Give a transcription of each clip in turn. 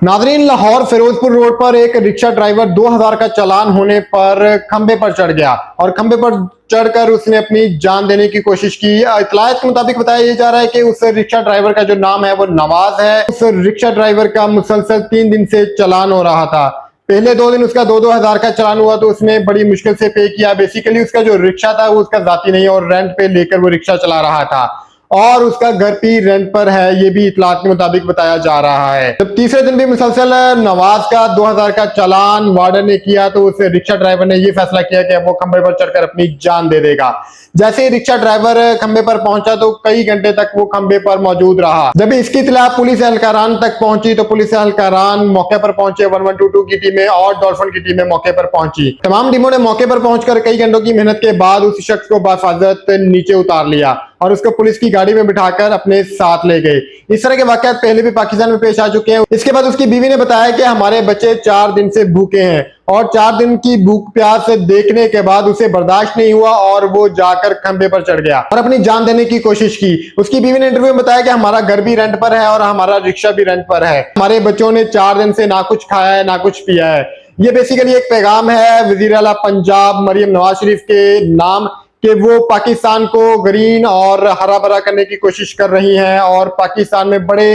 नाजरीन, लाहौर फिरोजपुर रोड पर एक रिक्शा ड्राइवर 2000 का चालान होने पर खंबे पर चढ़ गया और खंबे पर चढ़कर उसने अपनी जान देने की कोशिश की। इत्तलात के मुताबिक बताया जा रहा है कि उस रिक्शा ड्राइवर का जो नाम है वो नवाज है। उस रिक्शा ड्राइवर का मुसलसल 3 दिन से चालान हो रहा था। पहले 2 दिन उसका 2-2000 का चालान हुआ तो उसने बड़ी मुश्किल से पे किया। बेसिकली उसका जो रिक्शा था वो उसका जाती नहीं और रेंट पे लेकर वो रिक्शा चला रहा था और उसका घर भी रेंट पर है, ये भी इत्तलात के मुताबिक बताया जा रहा है। जब तीसरे दिन भी मुसलसल नवाज का 2000 का चालान वार्डन ने किया तो उस रिक्शा ड्राइवर ने ये फैसला किया कि अब वो खंबे पर चढ़कर अपनी जान दे देगा। जैसे ही रिक्शा ड्राइवर खंबे पर पहुंचा तो कई घंटे तक वो खंबे पर मौजूद रहा। जब इसकी इत्तला पुलिस एहलकारान तक पहुंची तो पुलिस एहलकारान मौके पर पहुंचे। 1122 की टीमें और डॉल्फिन की टीमें मौके पर पहुंची। तमाम टीमों ने मौके पर पहुंचकर कई घंटों की मेहनत के बाद उस शख्स को बाहिफाजत नीचे उतार लिया और उसको पुलिस की गाड़ी में बिठाकर अपने साथ ले गए। इस तरह के वाकयात पहले भी पाकिस्तान में पेश आ चुके हैं। इसके बाद उसकी बीवी ने बताया कि हमारे बच्चे 4 दिन से भूखे हैं और 4 दिन की भूख प्यास से देखने के बाद उसे बर्दाश्त नहीं हुआ और वो जाकर खंबे पर चढ़ गया और अपनी जान देने की कोशिश की। उसकी बीवी ने इंटरव्यू में बताया कि हमारा घर भी रेंट पर है और हमारा रिक्शा भी रेंट पर है। हमारे बच्चों ने 4 दिन से ना कुछ खाया है ना कुछ पिया है। ये बेसिकली एक पैगाम है वजीर आला पंजाब मरियम नवाज शरीफ के नाम कि वो पाकिस्तान को ग्रीन और हरा भरा करने की कोशिश कर रही हैं और पाकिस्तान में बड़े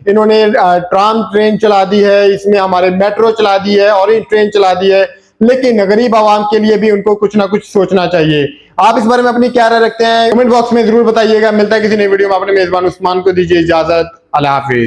इन्होंने ट्राम ट्रेन चला दी है, इसमें हमारे मेट्रो चला दी है, ऑरेंज ट्रेन चला दी है, लेकिन गरीब आवाम के लिए भी उनको कुछ ना कुछ सोचना चाहिए। आप इस बारे में अपनी क्या राय रखते हैं कमेंट बॉक्स में जरूर बताइएगा। मिलता है किसी नई वीडियो में। अपने मेजबान उस्मान को दीजिए इजाजत। अल्लाह हाफिज।